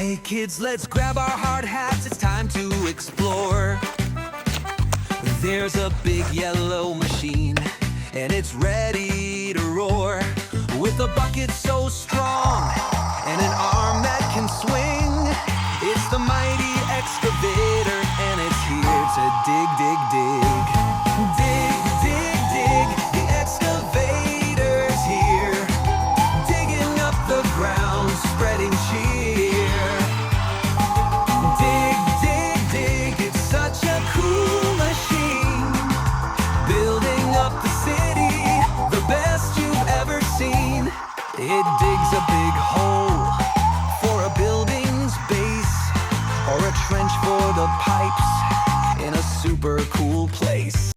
Hey kids, let's grab our hard hats, it's time to explore. There's a big yellow machine, and it's ready to roar. With a bucket so strong, and an arm that can swing. It's the mighty excavator, and it's here to dig, dig, dig. Dig, dig, dig, the excavator's here. Digging up the ground, spreading cheer. Dig, dig, dig, it's such a cool machine. Building up the city, the best you've ever seen. It digs a big hole for a building's base, or a trench for the pipes in a super cool place.